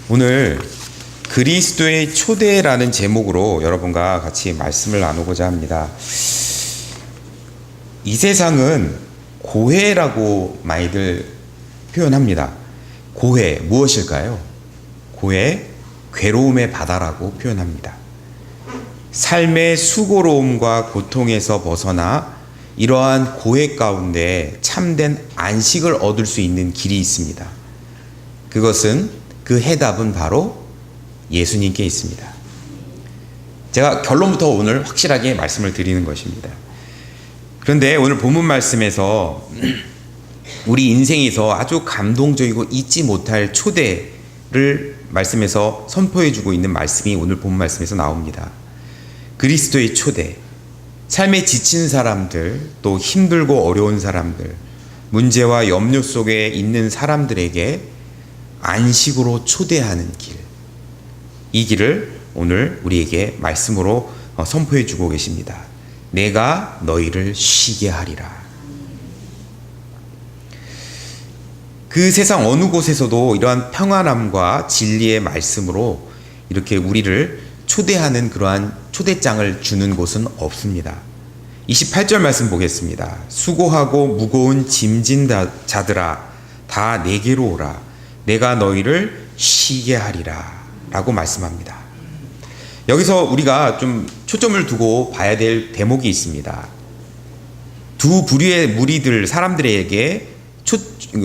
오늘 그리스도의 초대라는 제목으로 여러분과 같이 말씀을 나누고자 합니다. 이 세상은 고해라고 많이들 표현합니다. 고해 무엇일까요? 고해 괴로움의 바다라고 표현합니다. 삶의 수고로움과 고통에서 벗어나 이러한 고해 가운데 참된 안식을 얻을 수 있는 길이 있습니다. 그것은 그 해답은 바로 예수님께 있습니다. 제가 결론부터 오늘 확실하게 말씀을 드리는 것입니다. 그런데 오늘 본문 말씀에서 우리 인생에서 아주 감동적이고 잊지 못할 초대를 말씀에서 선포해주고 있는 말씀이 오늘 본문 말씀에서 나옵니다. 그리스도의 초대, 삶에 지친 사람들, 또 힘들고 어려운 사람들, 문제와 염려 속에 있는 사람들에게 안식으로 초대하는 길, 이 길을 오늘 우리에게 말씀으로 선포해 주고 계십니다. 내가 너희를 쉬게 하리라. 그 세상 어느 곳에서도 이러한 평안함과 진리의 말씀으로 이렇게 우리를 초대하는 그러한 초대장을 주는 곳은 없습니다. 28절 말씀 보겠습니다. 수고하고 무거운 짐진 자들아 다 내게로 오라. 내가 너희를 쉬게 하리라 라고 말씀합니다. 여기서 우리가 좀 초점을 두고 봐야 될 대목이 있습니다. 두 부류의 무리들 사람들에게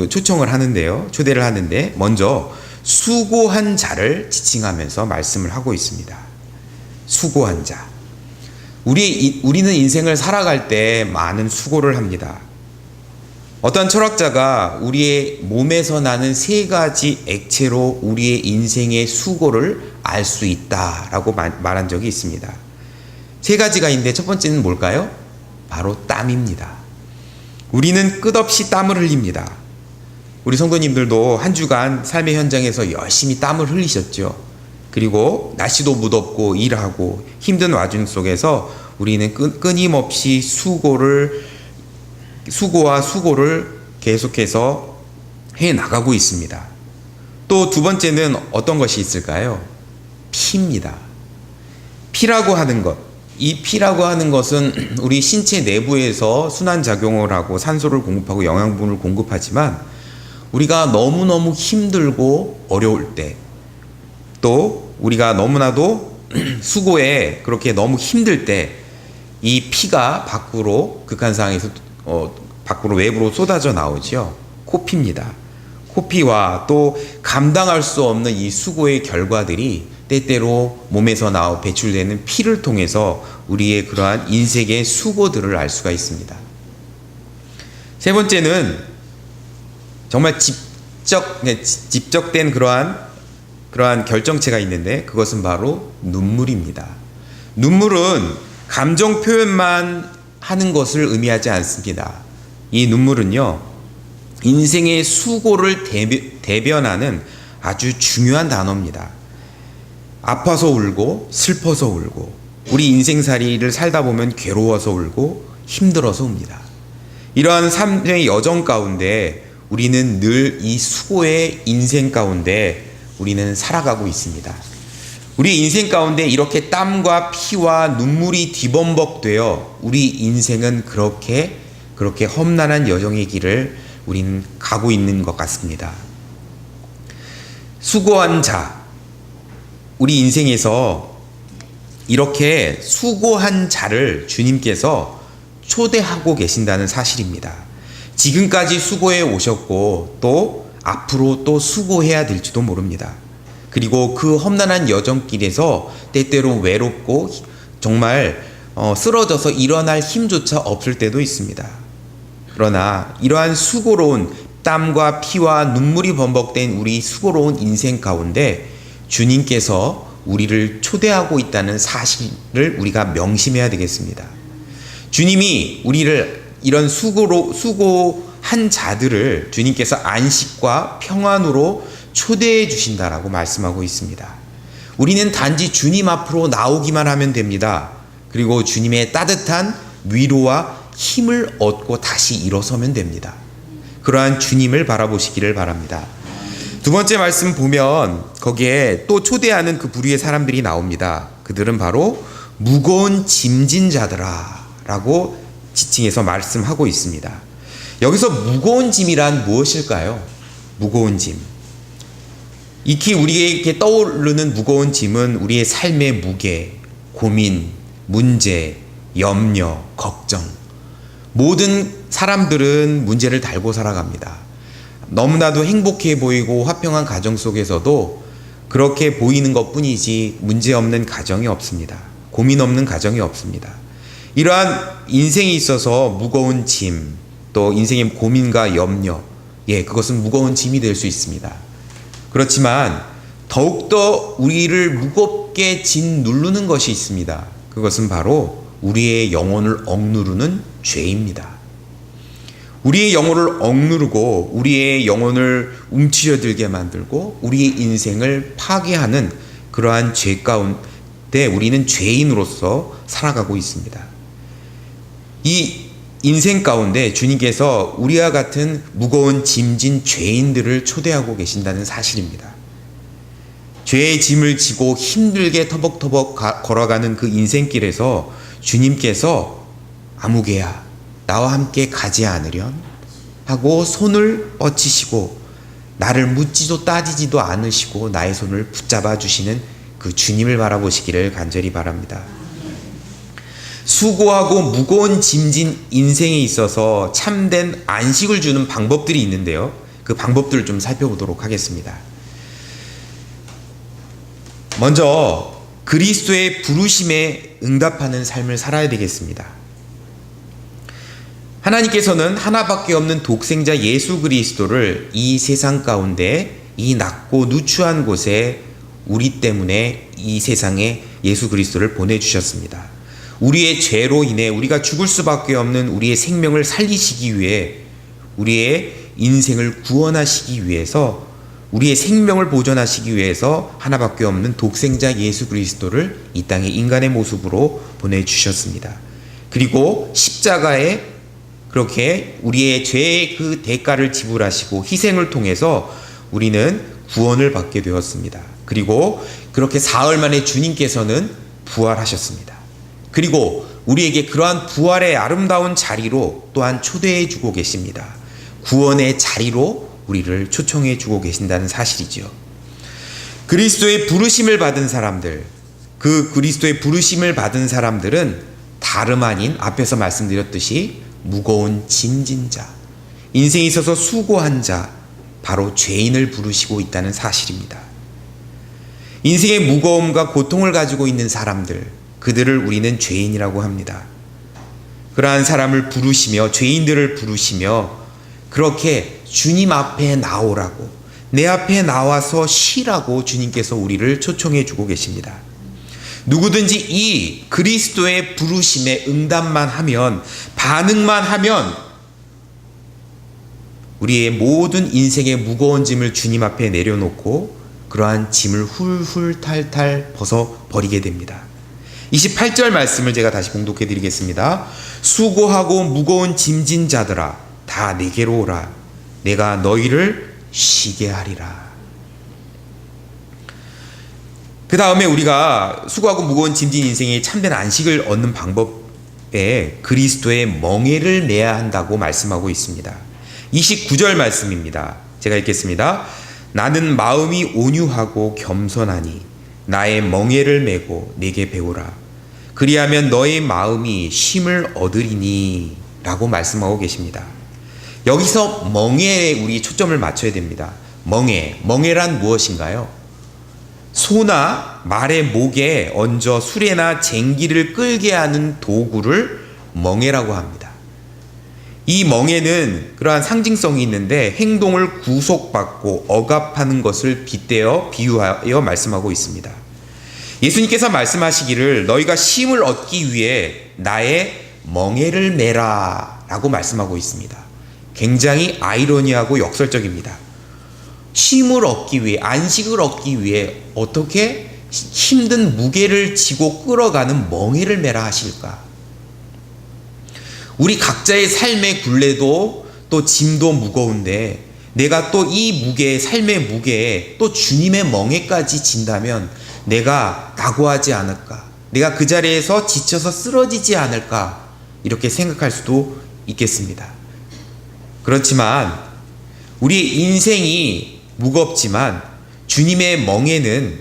초청을 하는데요. 초대를 하는데 먼저 수고한 자를 지칭하면서 말씀을 하고 있습니다. 수고한 자. 우리는 인생을 살아갈 때 많은 수고를 합니다. 어떤 철학자가 우리의 몸에서 나는 세 가지 액체로 우리의 인생의 수고를 알 수 있다라고 말한 적이 있습니다. 세 가지가 있는데 첫 번째는 뭘까요? 바로 땀입니다. 우리는 끝없이 땀을 흘립니다. 우리 성도님들도 한 주간 삶의 현장에서 열심히 땀을 흘리셨죠. 그리고 날씨도 무덥고 일하고 힘든 와중 속에서 우리는 끊임없이 수고와 수고를 계속해서 해 나가고 있습니다. 또 두 번째는 어떤 것이 있을까요? 피입니다. 피라고 하는 것. 이 피라고 하는 것은 우리 신체 내부에서 순환작용을 하고 산소를 공급하고 영양분을 공급하지만 우리가 너무너무 힘들고 어려울 때, 또 우리가 너무나도 수고에 그렇게 너무 힘들 때 이 피가 밖으로 극한 상황에서 밖으로 외부로 쏟아져 나오죠. 코피입니다. 코피와 또 감당할 수 없는 이 수고의 결과들이 때때로 몸에서 배출되는 피를 통해서 우리의 그러한 인생의 수고들을 알 수가 있습니다. 세 번째는 정말 직접된 그러한 결정체가 있는데 그것은 바로 눈물입니다. 눈물은 감정 표현만 하는 것을 의미하지 않습니다. 이 눈물은요, 인생의 수고를 대변하는 아주 중요한 단어입니다. 아파서 울고 슬퍼서 울고 우리 인생살이를 살다 보면 괴로워서 울고 힘들어서 웁니다. 이러한 삶의 여정 가운데 우리는 늘 이 수고의 인생 가운데 우리는 살아가고 있습니다. 우리 인생 가운데 이렇게 땀과 피와 눈물이 뒤범벅되어 우리 인생은 그렇게 험난한 여정의 길을 우리는 가고 있는 것 같습니다. 수고한 자, 우리 인생에서 이렇게 수고한 자를 주님께서 초대하고 계신다는 사실입니다. 지금까지 수고해 오셨고 또 앞으로 또 수고해야 될지도 모릅니다. 그리고 그 험난한 여정길에서 때때로 외롭고 정말 쓰러져서 일어날 힘조차 없을 때도 있습니다. 그러나 이러한 수고로운 땀과 피와 눈물이 범벅된 우리 수고로운 인생 가운데 주님께서 우리를 초대하고 있다는 사실을 우리가 명심해야 되겠습니다. 주님이 우리를 이런 수고한 자들을 주님께서 안식과 평안으로 초대해 주신다라고 말씀하고 있습니다. 우리는 단지 주님 앞으로 나오기만 하면 됩니다. 그리고 주님의 따뜻한 위로와 힘을 얻고 다시 일어서면 됩니다. 그러한 주님을 바라보시기를 바랍니다. 두 번째 말씀 보면 거기에 또 초대하는 그 부류의 사람들이 나옵니다. 그들은 바로 무거운 짐진 자들아 라고 지칭해서 말씀하고 있습니다. 여기서 무거운 짐이란 무엇일까요? 무거운 짐. 익히 우리에게 떠오르는 무거운 짐은 우리의 삶의 무게, 고민, 문제, 염려, 걱정. 모든 사람들은 문제를 달고 살아갑니다. 너무나도 행복해 보이고 화평한 가정 속에서도 그렇게 보이는 것뿐이지 문제 없는 가정이 없습니다. 고민 없는 가정이 없습니다. 이러한 인생에 있어서 무거운 짐, 또 인생의 고민과 염려, 그것은 무거운 짐이 될 수 있습니다. 그렇지만 더욱더 우리를 무겁게 짓누르는 것이 있습니다. 그것은 바로 우리의 영혼을 억누르는 죄입니다. 우리의 영혼을 억누르고 우리의 영혼을 움츠려들게 만들고 우리의 인생을 파괴하는 그러한 죄 가운데 우리는 죄인으로서 살아가고 있습니다. 이 인생 가운데 주님께서 우리와 같은 무거운 짐진 죄인들을 초대하고 계신다는 사실입니다. 죄의 짐을 지고 힘들게 터벅터벅 걸어가는 그 인생길에서 주님께서 아무개야 나와 함께 가지 않으련 하고 손을 뻗치시고 나를 묻지도 따지지도 않으시고 나의 손을 붙잡아 주시는 그 주님을 바라보시기를 간절히 바랍니다. 수고하고 무거운 짐진 인생에 있어서 참된 안식을 주는 방법들이 있는데요. 그 방법들을 좀 살펴보도록 하겠습니다. 먼저 그리스도의 부르심에 응답하는 삶을 살아야 되겠습니다. 하나님께서는 하나밖에 없는 독생자 예수 그리스도를 이 세상 가운데 이 낮고 누추한 곳에 우리 때문에 이 세상에 예수 그리스도를 보내주셨습니다. 우리의 죄로 인해 우리가 죽을 수밖에 없는 우리의 생명을 살리시기 위해 우리의 인생을 구원하시기 위해서 우리의 생명을 보존하시기 위해서 하나밖에 없는 독생자 예수 그리스도를 이 땅에 인간의 모습으로 보내주셨습니다. 그리고 십자가에 그렇게 우리의 죄의 그 대가를 지불하시고 희생을 통해서 우리는 구원을 받게 되었습니다. 그리고 그렇게 사흘 만에 주님께서는 부활하셨습니다. 그리고 우리에게 그러한 부활의 아름다운 자리로 또한 초대해 주고 계십니다. 구원의 자리로 우리를 초청해 주고 계신다는 사실이죠. 그리스도의 부르심을 받은 사람들, 그 그리스도의 부르심을 받은 사람들은 다름 아닌 앞에서 말씀드렸듯이 무거운 짐진 자, 인생에 있어서 수고한 자, 바로 죄인을 부르시고 있다는 사실입니다. 인생의 무거움과 고통을 가지고 있는 사람들, 그들을 우리는 죄인이라고 합니다. 그러한 사람을 부르시며 죄인들을 부르시며 그렇게 주님 앞에 나오라고, 내 앞에 나와서 쉬라고 주님께서 우리를 초청해 주고 계십니다. 누구든지 이 그리스도의 부르심에 응답만 하면, 반응만 하면 우리의 모든 인생의 무거운 짐을 주님 앞에 내려놓고 그러한 짐을 훌훌 탈탈 벗어버리게 됩니다. 28절 말씀을 제가 다시 봉독해 드리겠습니다. 수고하고 무거운 짐진 자들아 다 내게로 오라. 내가 너희를 쉬게 하리라. 그 다음에 우리가 수고하고 무거운 짐진 인생의 참된 안식을 얻는 방법에 그리스도의 멍에를 매야 한다고 말씀하고 있습니다. 29절 말씀입니다. 제가 읽겠습니다. 나는 마음이 온유하고 겸손하니 나의 멍에를 메고 내게 배우라. 그리하면 너의 마음이 쉼을 얻으리니 라고 말씀하고 계십니다. 여기서 멍에에 우리 초점을 맞춰야 됩니다. 멍에란 무엇인가요? 소나 말의 목에 얹어 수레나 쟁기를 끌게 하는 도구를 멍에라고 합니다. 이 멍에는 그러한 상징성이 있는데 행동을 구속받고 억압하는 것을 빗대어 비유하여 말씀하고 있습니다. 예수님께서 말씀하시기를 너희가 쉼을 얻기 위해 나의 멍에를 메라 라고 말씀하고 있습니다. 굉장히 아이러니하고 역설적입니다. 쉼을 얻기 위해, 안식을 얻기 위해 어떻게 힘든 무게를 지고 끌어가는 멍에를 메라 하실까? 우리 각자의 삶의 굴레도 또 짐도 무거운데 내가 또 이 무게, 삶의 무게에 또 주님의 멍에까지 진다면 내가 낙오하지 않을까? 내가 그 자리에서 지쳐서 쓰러지지 않을까? 이렇게 생각할 수도 있겠습니다. 그렇지만 우리 인생이 무겁지만 주님의 멍에는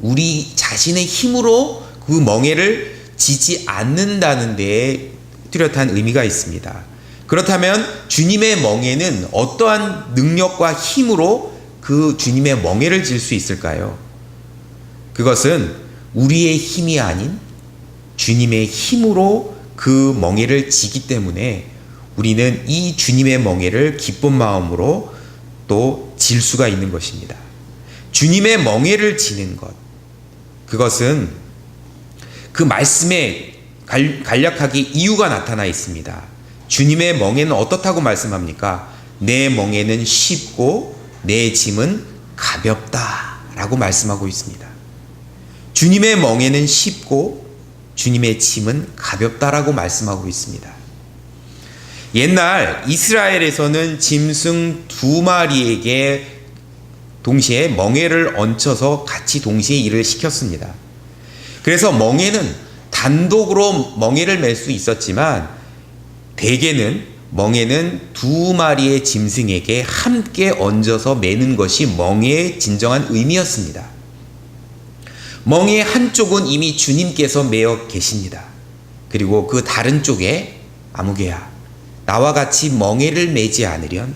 우리 자신의 힘으로 그 멍에를 지지 않는다는 데에 뚜렷한 의미가 있습니다. 그렇다면 주님의 멍에는 어떠한 능력과 힘으로 그 주님의 멍에를 질 수 있을까요? 그것은 우리의 힘이 아닌 주님의 힘으로 그 멍에를 지기 때문에 우리는 이 주님의 멍에를 기쁜 마음으로 또 질 수가 있는 것입니다. 주님의 멍에를 지는 것, 그것은 그 말씀에 간략하게 이유가 나타나 있습니다. 주님의 멍에는 어떻다고 말씀합니까? 내 멍에는 쉽고 내 짐은 가볍다 라고 말씀하고 있습니다. 주님의 멍에는 쉽고 주님의 짐은 가볍다라고 말씀하고 있습니다. 옛날 이스라엘에서는 짐승 2마리에게 동시에 멍에를 얹혀서 같이 동시에 일을 시켰습니다. 그래서 멍에는 단독으로 멍에를 맬 수 있었지만 대개는 멍에는 2마리의 짐승에게 함께 얹어서 매는 것이 멍에의 진정한 의미였습니다. 멍의 한쪽은 이미 주님께서 매어 계십니다. 그리고 그 다른 쪽에 아무개야, 나와 같이 멍에를 매지 않으련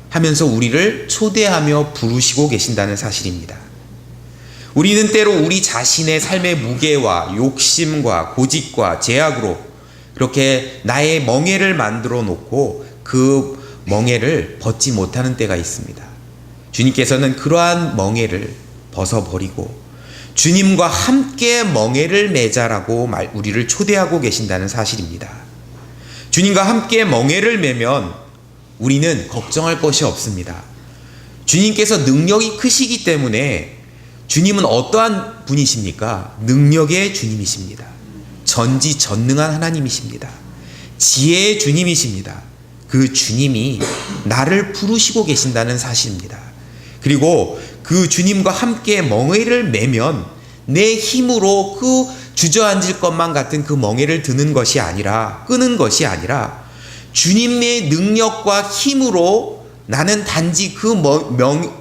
하면서 우리를 초대하며 부르시고 계신다는 사실입니다. 우리는 때로 우리 자신의 삶의 무게와 욕심과 고집과 제약으로 그렇게 나의 멍에를 만들어 놓고 그 멍에를 벗지 못하는 때가 있습니다. 주님께서는 그러한 멍에를 벗어버리고 주님과 함께 멍에를 매자라고 우리를 초대하고 계신다는 사실입니다. 주님과 함께 멍에를 매면 우리는 걱정할 것이 없습니다. 주님께서 능력이 크시기 때문에 주님은 어떠한 분이십니까? 능력의 주님이십니다. 전지전능한 하나님이십니다. 지혜의 주님이십니다. 그 주님이 나를 부르시고 계신다는 사실입니다. 그리고 그 주님과 함께 멍에를 매면 내 힘으로 그 주저앉을 것만 같은 그 멍에를 끄는 것이 아니라 주님의 능력과 힘으로 나는 단지 그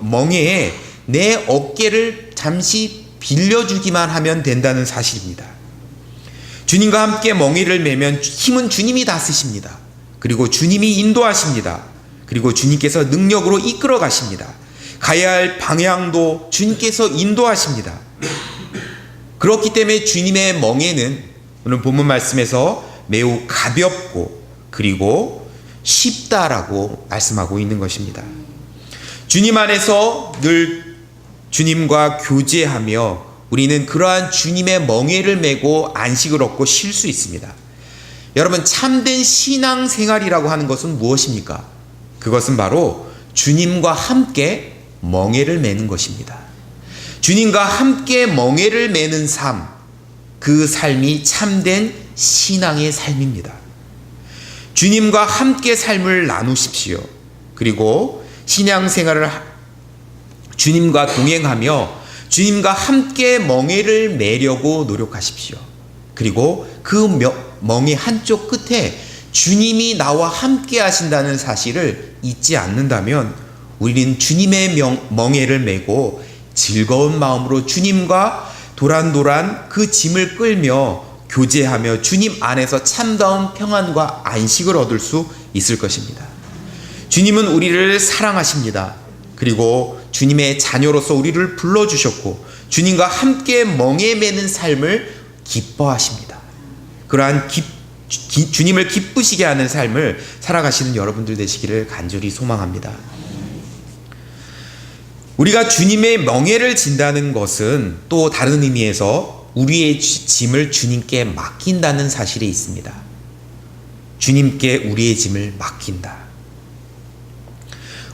멍에에 내 어깨를 잠시 빌려주기만 하면 된다는 사실입니다. 주님과 함께 멍에를 매면 힘은 주님이 다 쓰십니다. 그리고 주님이 인도하십니다. 그리고 주님께서 능력으로 이끌어 가십니다. 가야 할 방향도 주님께서 인도하십니다. 그렇기 때문에 주님의 멍에는 오늘 본문 말씀에서 매우 가볍고 그리고 쉽다라고 말씀하고 있는 것입니다. 주님 안에서 늘 주님과 교제하며 우리는 그러한 주님의 멍에를 메고 안식을 얻고 쉴 수 있습니다. 여러분, 참된 신앙생활이라고 하는 것은 무엇입니까? 그것은 바로 주님과 함께 멍에를 메는 것입니다. 주님과 함께 멍에를 메는 삶, 그 삶이 참된 신앙의 삶입니다. 주님과 함께 삶을 나누십시오. 그리고 신앙생활을 주님과 동행하며 주님과 함께 멍에를 매려고 노력하십시오. 그리고 그 멍에 한쪽 끝에 주님이 나와 함께 하신다는 사실을 잊지 않는다면 우리는 주님의 멍에를 메고 즐거운 마음으로 주님과 도란도란 그 짐을 끌며 교제하며 주님 안에서 참다운 평안과 안식을 얻을 수 있을 것입니다. 주님은 우리를 사랑하십니다. 그리고 주님의 자녀로서 우리를 불러주셨고 주님과 함께 멍에 매는 삶을 기뻐하십니다. 그러한 주님을 기쁘시게 하는 삶을 살아가시는 여러분들 되시기를 간절히 소망합니다. 우리가 주님의 멍에를 진다는 것은 또 다른 의미에서 우리의 짐을 주님께 맡긴다는 사실이 있습니다. 주님께 우리의 짐을 맡긴다.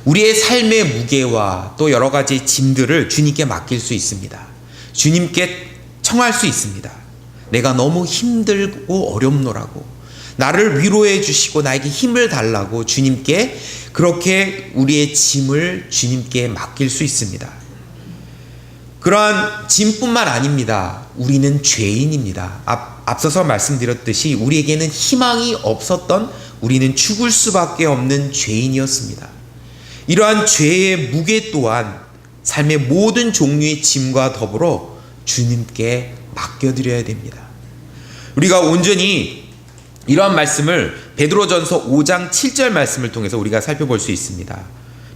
우리의 삶의 무게와 또 여러 가지 짐들을 주님께 맡길 수 있습니다. 주님께 청할 수 있습니다. 내가 너무 힘들고 어렵노라고, 나를 위로해 주시고 나에게 힘을 달라고 주님께 그렇게 우리의 짐을 주님께 맡길 수 있습니다. 그러한 짐뿐만 아닙니다. 우리는 죄인입니다. 앞서서 말씀드렸듯이 우리에게는 희망이 없었던, 우리는 죽을 수밖에 없는 죄인이었습니다. 이러한 죄의 무게 또한 삶의 모든 종류의 짐과 더불어 주님께 맡겨드려야 됩니다. 우리가 온전히 이러한 말씀을 베드로전서 5장 7절 말씀을 통해서 우리가 살펴볼 수 있습니다.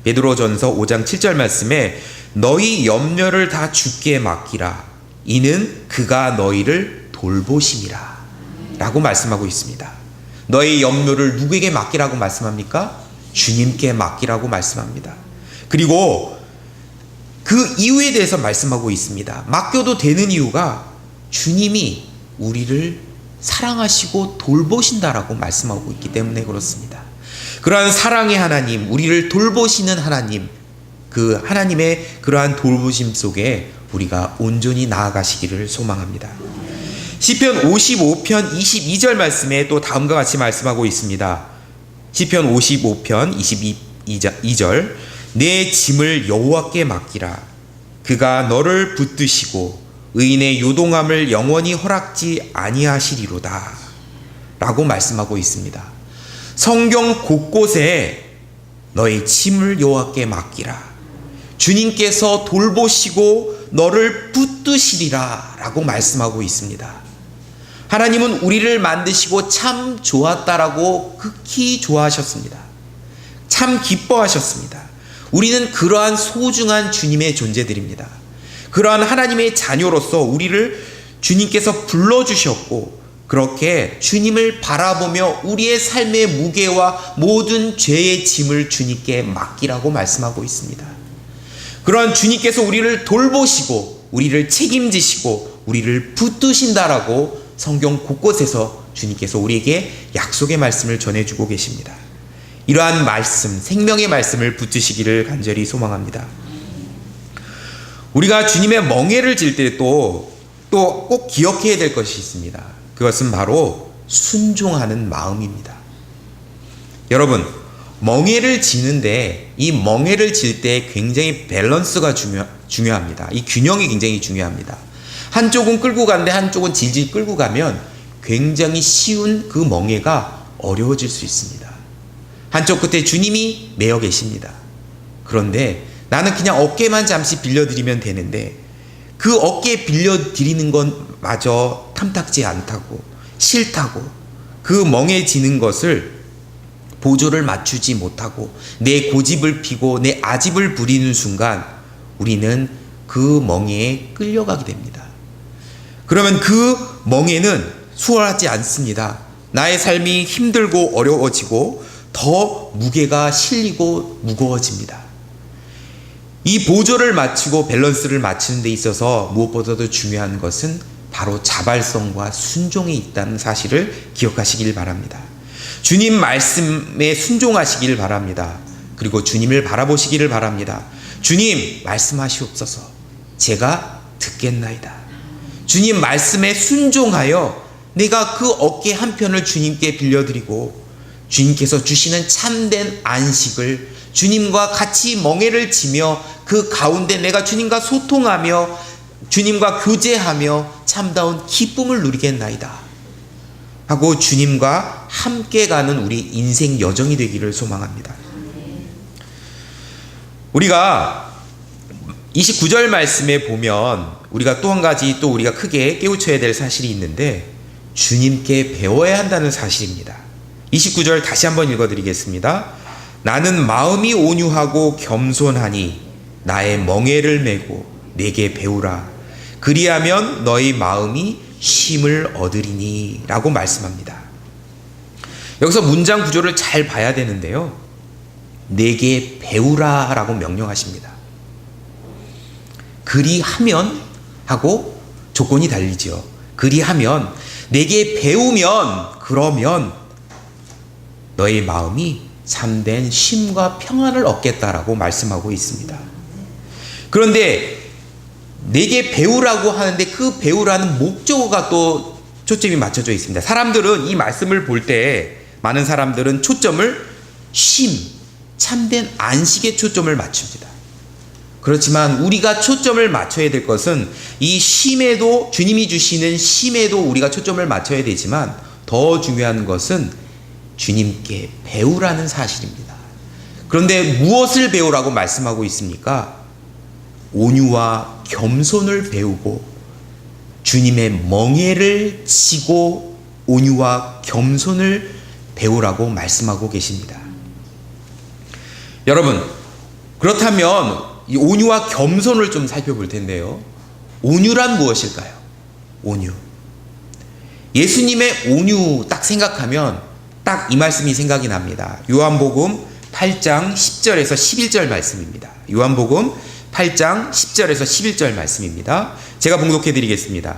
베드로전서 5장 7절 말씀에 너희 염려를 다 주께 맡기라. 이는 그가 너희를 돌보심이라 라고 말씀하고 있습니다. 너희 염려를 누구에게 맡기라고 말씀합니까? 주님께 맡기라고 말씀합니다. 그리고 그 이유에 대해서 말씀하고 있습니다. 맡겨도 되는 이유가 주님이 우리를 사랑하시고 돌보신다라고 말씀하고 있기 때문에 그렇습니다. 그러한 사랑의 하나님, 우리를 돌보시는 하나님, 그 하나님의 그러한 돌보심 속에 우리가 온전히 나아가시기를 소망합니다. 시편 55편 22절 말씀에 또 다음과 같이 말씀하고 있습니다. 시편 55편 22절 내 짐을 여호와께 맡기라. 그가 너를 붙드시고 의인의 요동함을 영원히 허락지 아니하시리로다 라고 말씀하고 있습니다. 성경 곳곳에 너의 짐을 여호와께 맡기라. 주님께서 돌보시고 너를 붙드시리라 라고 말씀하고 있습니다. 하나님은 우리를 만드시고 참 좋았다라고 극히 좋아하셨습니다. 참 기뻐하셨습니다. 우리는 그러한 소중한 주님의 존재들입니다. 그러한 하나님의 자녀로서 우리를 주님께서 불러주셨고 그렇게 주님을 바라보며 우리의 삶의 무게와 모든 죄의 짐을 주님께 맡기라고 말씀하고 있습니다. 그러한 주님께서 우리를 돌보시고 우리를 책임지시고 우리를 붙드신다라고 성경 곳곳에서 주님께서 우리에게 약속의 말씀을 전해주고 계십니다. 이러한 말씀, 생명의 말씀을 붙드시기를 간절히 소망합니다. 우리가 주님의 멍에를 질 때 또 꼭 기억해야 될 것이 있습니다. 그것은 바로 순종하는 마음입니다. 여러분, 멍에를 지는데 이 멍에를 질 때 굉장히 밸런스가 중요합니다. 이 균형이 굉장히 중요합니다. 한쪽은 끌고 가는데 한쪽은 질질 끌고 가면 굉장히 쉬운 그 멍에가 어려워질 수 있습니다. 한쪽 끝에 주님이 매여 계십니다. 그런데 나는 그냥 어깨만 잠시 빌려드리면 되는데 그 어깨 빌려드리는 건 마저 탐탁지 않다고 싫다고 그 멍해지는 것을 보조를 맞추지 못하고 내 고집을 피고 내 아집을 부리는 순간 우리는 그 멍에에 끌려가게 됩니다. 그러면 그 멍에는 수월하지 않습니다. 나의 삶이 힘들고 어려워지고 더 무게가 실리고 무거워집니다. 이 보조를 맞추고 밸런스를 맞추는 데 있어서 무엇보다도 중요한 것은 바로 자발성과 순종이 있다는 사실을 기억하시길 바랍니다. 주님 말씀에 순종하시길 바랍니다. 그리고 주님을 바라보시기를 바랍니다. 주님 말씀하시옵소서. 제가 듣겠나이다. 주님 말씀에 순종하여 내가 그 어깨 한편을 주님께 빌려드리고 주님께서 주시는 참된 안식을 주님과 같이 멍에를 지며 그 가운데 내가 주님과 소통하며 주님과 교제하며 참다운 기쁨을 누리겠나이다 하고 주님과 함께 가는 우리 인생 여정이 되기를 소망합니다. 우리가 29절 말씀에 보면 우리가 또 한 가지 또 우리가 크게 깨우쳐야 될 사실이 있는데 주님께 배워야 한다는 사실입니다. 29절 다시 한번 읽어드리겠습니다. 나는 마음이 온유하고 겸손하니 나의 멍에를 메고 내게 배우라. 그리하면 너희 마음이 쉼을 얻으리니 라고 말씀합니다. 여기서 문장 구조를 잘 봐야 되는데요. 내게 배우라 라고 명령하십니다. 그리하면 하고 조건이 달리죠. 그리하면 내게 배우면 그러면 너의 마음이 참된 쉼과 평안을 얻겠다라고 말씀하고 있습니다. 그런데 내게 배우라고 하는데 그 배우라는 목적어가 또 초점이 맞춰져 있습니다. 사람들은 이 말씀을 볼 때 많은 사람들은 초점을 참된 안식에 초점을 맞춥니다. 그렇지만 우리가 초점을 맞춰야 될 것은 이 쉼에도, 주님이 주시는 쉼에도 우리가 초점을 맞춰야 되지만 더 중요한 것은 주님께 배우라는 사실입니다. 그런데 무엇을 배우라고 말씀하고 있습니까? 온유와 겸손을 배우고 주님의 멍에를 지고 온유와 겸손을 배우라고 말씀하고 계십니다. 여러분, 그렇다면 이 온유와 겸손을 좀 살펴볼 텐데요. 온유란 무엇일까요? 온유. 예수님의 온유 딱 생각하면 딱 이 말씀이 생각이 납니다. 요한복음 8장 10절에서 11절 말씀입니다. 요한복음 8장 10절에서 11절 말씀입니다. 제가 봉독해 드리겠습니다.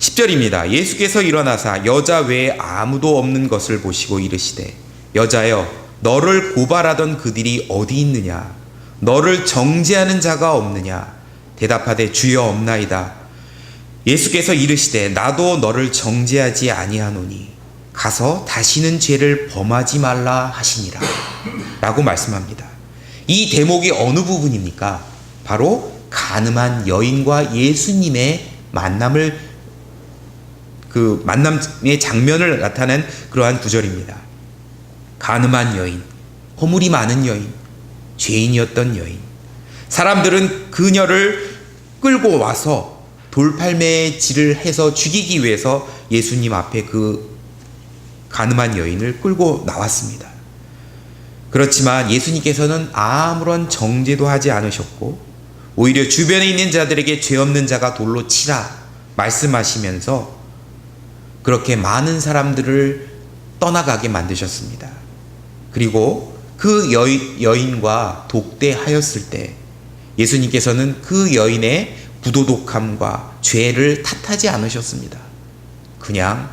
10절입니다. 예수께서 일어나사 여자 외에 아무도 없는 것을 보시고 이르시되 여자여 너를 고발하던 그들이 어디 있느냐? 너를 정죄하는 자가 없느냐? 대답하되 주여 없나이다. 예수께서 이르시되 나도 너를 정죄하지 아니하노니 가서 다시는 죄를 범하지 말라 하시니라 라고 말씀합니다. 이 대목이 어느 부분입니까? 바로 간음한 여인과 예수님의 만남의 장면을 나타낸 그러한 구절입니다. 간음한 여인, 허물이 많은 여인, 죄인이었던 여인. 사람들은 그녀를 끌고 와서 돌팔매질을 해서 죽이기 위해서 예수님 앞에 그 간음한 여인을 끌고 나왔습니다. 그렇지만 예수님께서는 아무런 정죄도 하지 않으셨고 오히려 주변에 있는 자들에게 죄 없는 자가 돌로 치라 말씀하시면서 그렇게 많은 사람들을 떠나가게 만드셨습니다. 그리고 그 여인과 독대하였을 때 예수님께서는 그 여인의 부도덕함과 죄를 탓하지 않으셨습니다. 그냥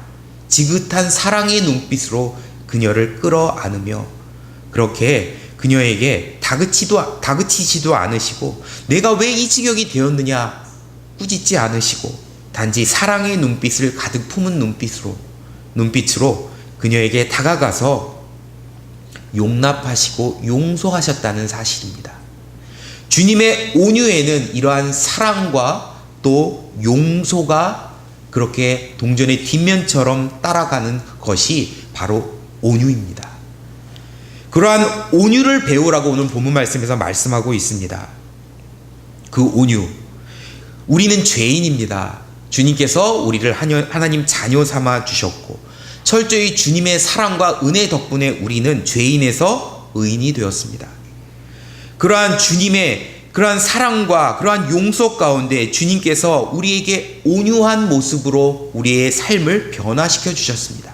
지긋한 사랑의 눈빛으로 그녀를 끌어안으며 그렇게 그녀에게 다그치지도 않으시고 내가 왜 이 지경이 되었느냐 꾸짖지 않으시고 단지 사랑의 눈빛을 가득 품은 눈빛으로 그녀에게 다가가서 용납하시고 용서하셨다는 사실입니다. 주님의 온유에는 이러한 사랑과 또 용서가 그렇게 동전의 뒷면처럼 따라가는 것이 바로 온유입니다. 그러한 온유를 배우라고 오늘 본문 말씀에서 말씀하고 있습니다. 그 온유, 우리는 죄인입니다. 주님께서 우리를 하나님 자녀 삼아 주셨고 철저히 주님의 사랑과 은혜 덕분에 우리는 죄인에서 의인이 되었습니다. 그러한 주님의 그러한 사랑과 그러한 용서 가운데 주님께서 우리에게 온유한 모습으로 우리의 삶을 변화시켜 주셨습니다.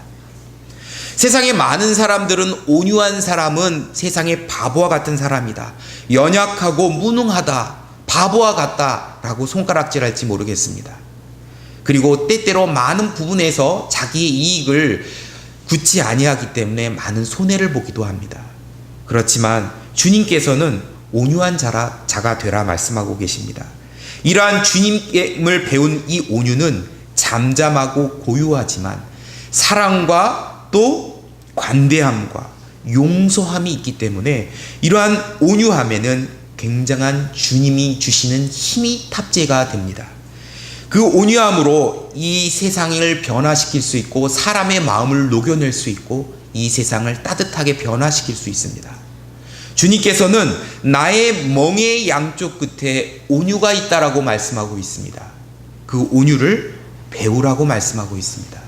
세상에 많은 사람들은 온유한 사람은 세상의 바보와 같은 사람이다, 연약하고 무능하다, 바보와 같다 라고 손가락질할지 모르겠습니다. 그리고 때때로 많은 부분에서 자기의 이익을 굳지 아니하기 때문에 많은 손해를 보기도 합니다. 그렇지만 주님께서는 온유한 자가 되라 말씀하고 계십니다. 이러한 주님을 배운 이 온유는 잠잠하고 고요하지만 사랑과 또 관대함과 용서함이 있기 때문에 이러한 온유함에는 굉장한 주님이 주시는 힘이 탑재가 됩니다. 그 온유함으로 이 세상을 변화시킬 수 있고 사람의 마음을 녹여낼 수 있고 이 세상을 따뜻하게 변화시킬 수 있습니다. 주님께서는 나의 멍에의 양쪽 끝에 온유가 있다라고 말씀하고 있습니다. 그 온유를 배우라고 말씀하고 있습니다.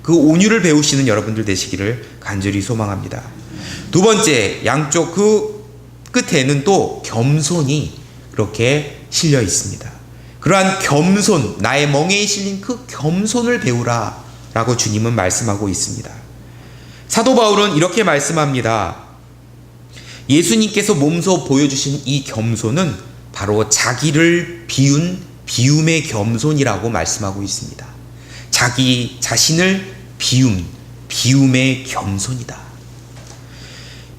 그 온유를 배우시는 여러분들 되시기를 간절히 소망합니다. 두 번째, 양쪽 그 끝에는 또 겸손이 그렇게 실려 있습니다. 그러한 겸손, 나의 멍에에 실린 그 겸손을 배우라 라고 주님은 말씀하고 있습니다. 사도 바울은 이렇게 말씀합니다. 예수님께서 몸소 보여주신 이 겸손은 바로 자기를 비운 비움의 겸손이라고 말씀하고 있습니다. 자기 자신을 비움의 겸손이다.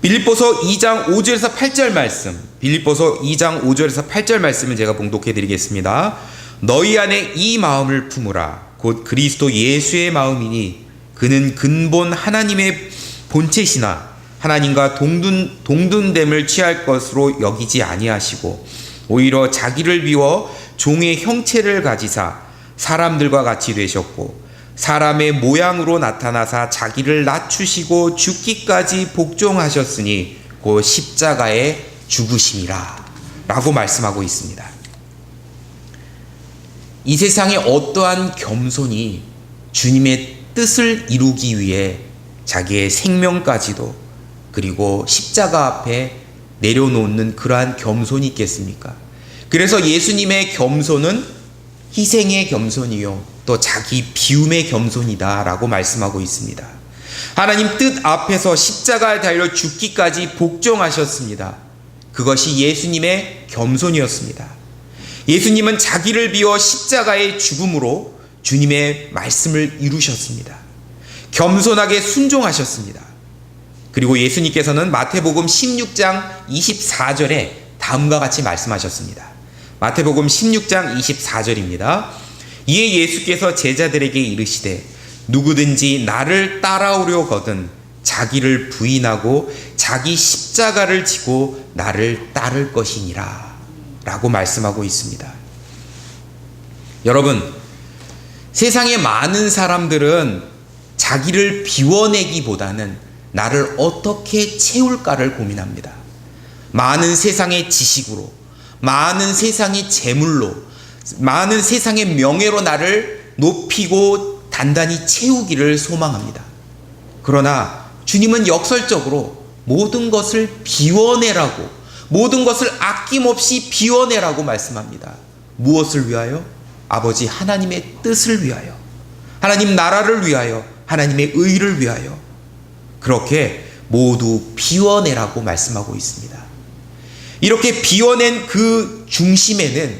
빌립보서 2장 5절에서 8절 말씀, 빌립보서 2장 5절에서 8절 말씀을 제가 봉독해 드리겠습니다. 너희 안에 이 마음을 품으라. 곧 그리스도 예수의 마음이니 그는 근본 하나님의 본체시나 하나님과 동등됨을 취할 것으로 여기지 아니하시고 오히려 자기를 비워 종의 형체를 가지사 사람들과 같이 되셨고 사람의 모양으로 나타나사 자기를 낮추시고 죽기까지 복종하셨으니 곧 십자가에 죽으심이라 라고 말씀하고 있습니다. 이 세상의 어떠한 겸손이 주님의 뜻을 이루기 위해 자기의 생명까지도 그리고 십자가 앞에 내려놓는 그러한 겸손이 있겠습니까? 그래서 예수님의 겸손은 희생의 겸손이요 또 자기 비움의 겸손이다 라고 말씀하고 있습니다. 하나님 뜻 앞에서 십자가에 달려 죽기까지 복종하셨습니다. 그것이 예수님의 겸손이었습니다. 예수님은 자기를 비워 십자가의 죽음으로 주님의 말씀을 이루셨습니다. 겸손하게 순종하셨습니다. 그리고 예수님께서는 마태복음 16장 24절에 다음과 같이 말씀하셨습니다. 마태복음 16장 24절입니다. 이에 예수께서 제자들에게 이르시되 누구든지 나를 따라오려거든 자기를 부인하고 자기 십자가를 지고 나를 따를 것이니라 라고 말씀하고 있습니다. 여러분, 세상의 많은 사람들은 자기를 비워내기보다는 나를 어떻게 채울까를 고민합니다. 많은 세상의 지식으로, 많은 세상의 재물로, 많은 세상의 명예로 나를 높이고 단단히 채우기를 소망합니다. 그러나 주님은 역설적으로 모든 것을 비워내라고, 모든 것을 아낌없이 비워내라고 말씀합니다. 무엇을 위하여? 아버지 하나님의 뜻을 위하여, 하나님 나라를 위하여, 하나님의 의를 위하여 그렇게 모두 비워내라고 말씀하고 있습니다. 이렇게 비워낸 그 중심에는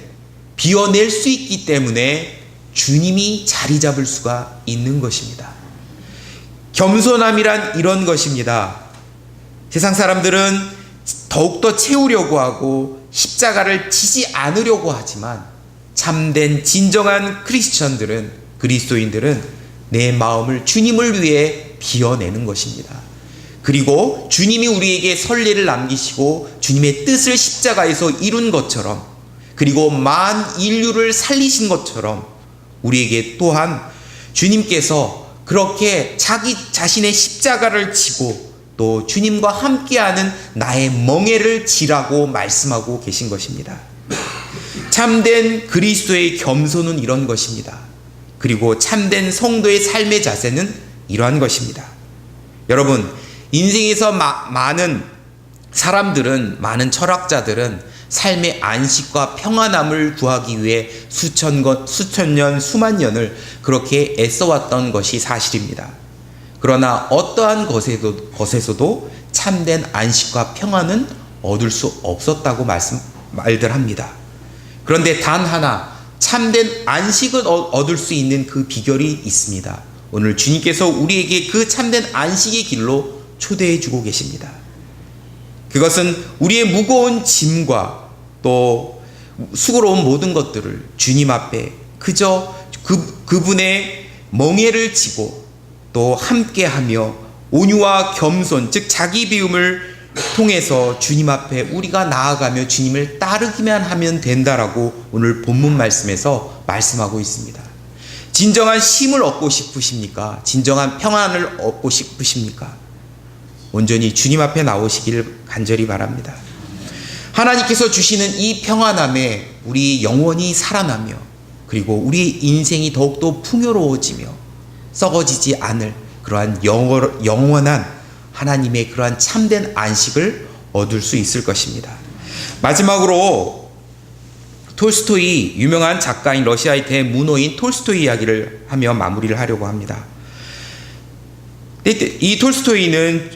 비워낼 수 있기 때문에 주님이 자리 잡을 수가 있는 것입니다. 겸손함이란 이런 것입니다. 세상 사람들은 더욱더 채우려고 하고 십자가를 지지 않으려고 하지만 참된 진정한 크리스천들은, 그리스도인들은 내 마음을 주님을 위해 비워내는 것입니다. 그리고 주님이 우리에게 선례를 남기시고 주님의 뜻을 십자가에서 이룬 것처럼, 그리고 만 인류를 살리신 것처럼 우리에게 또한 주님께서 그렇게 자기 자신의 십자가를 지고 또 주님과 함께하는 나의 멍에를 지라고 말씀하고 계신 것입니다. 참된 그리스도의 겸손은 이런 것입니다. 그리고 참된 성도의 삶의 자세는 이러한 것입니다. 여러분, 인생에서 많은 사람들은, 많은 철학자들은 삶의 안식과 평안함을 구하기 위해 수천 년, 수만 년을 그렇게 애써왔던 것이 사실입니다. 그러나 어떠한 것에서도 참된 안식과 평안은 얻을 수 없었다고 말들 합니다. 그런데 단 하나 참된 안식을 얻을 수 있는 그 비결이 있습니다. 오늘 주님께서 우리에게 그 참된 안식의 길로 초대해 주고 계십니다. 그것은 우리의 무거운 짐과 또 수고로운 모든 것들을 주님 앞에 그저 그분의 멍에를 지고 또 함께하며 온유와 겸손, 즉 자기 비움을 통해서 주님 앞에 우리가 나아가며 주님을 따르기만 하면 된다라고 오늘 본문 말씀에서 말씀하고 있습니다. 진정한 쉼을 얻고 싶으십니까? 진정한 평안을 얻고 싶으십니까? 온전히 주님 앞에 나오시기를 간절히 바랍니다. 하나님께서 주시는 이 평안함에 우리 영혼이 살아나며 그리고 우리 인생이 더욱더 풍요로워지며 썩어지지 않을 그러한 영원한 하나님의 그러한 참된 안식을 얻을 수 있을 것입니다. 마지막으로 톨스토이, 유명한 작가인 러시아의 대문호인 톨스토이 이야기를 하며 마무리를 하려고 합니다. 이 톨스토이는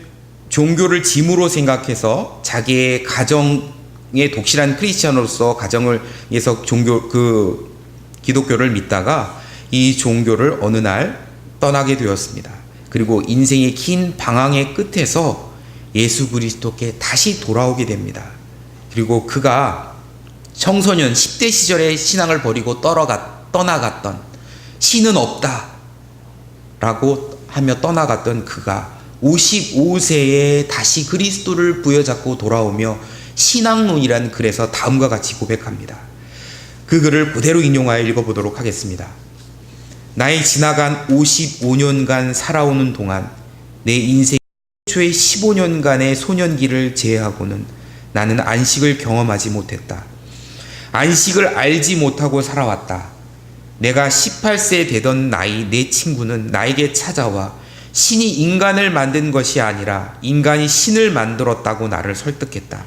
종교를 짐으로 생각해서 자기의 가정의 독실한 크리스천으로서 가정을 위해서 기독교를 믿다가 이 종교를 어느 날 떠나게 되었습니다. 그리고 인생의 긴 방황의 끝에서 예수 그리스도께 다시 돌아오게 됩니다. 그리고 그가 청소년 10대 시절의 신앙을 버리고 떠나갔던 신은 없다 라고 하며 떠나갔던 그가 55세에 다시 그리스도를 부여잡고 돌아오며 신앙론이라는 글에서 다음과 같이 고백합니다. 그 글을 그대로 인용하여 읽어보도록 하겠습니다. 나의 지나간 55년간 살아오는 동안 내 인생 최초의 15년간의 소년기를 제외하고는 나는 안식을 경험하지 못했다. 안식을 알지 못하고 살아왔다. 내가 18세 되던 나이 내 친구는 나에게 찾아와 신이 인간을 만든 것이 아니라 인간이 신을 만들었다고 나를 설득했다.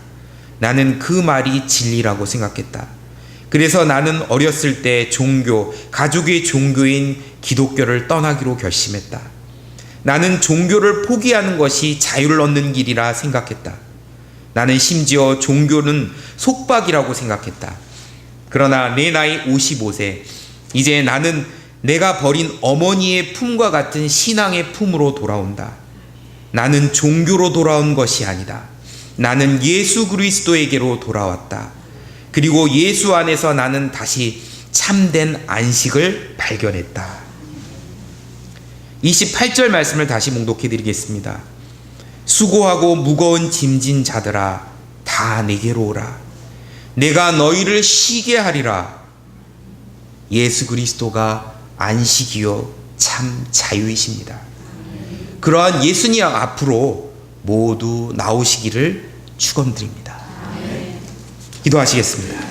나는 그 말이 진리라고 생각했다. 그래서 나는 어렸을 때 종교, 가족의 종교인 기독교를 떠나기로 결심했다. 나는 종교를 포기하는 것이 자유를 얻는 길이라 생각했다. 나는 심지어 종교는 속박이라고 생각했다. 그러나 내 나이 55세, 이제 나는 내가 버린 어머니의 품과 같은 신앙의 품으로 돌아온다. 나는 종교로 돌아온 것이 아니다. 나는 예수 그리스도에게로 돌아왔다. 그리고 예수 안에서 나는 다시 참된 안식을 발견했다. 28절 말씀을 다시 봉독해 드리겠습니다. 수고하고 무거운 짐진 자들아 다 내게로 오라. 내가 너희를 쉬게 하리라. 예수 그리스도가 안식이요 참 자유이십니다. 그러한 예수님 앞으로 모두 나오시기를 축원드립니다. 기도하시겠습니다.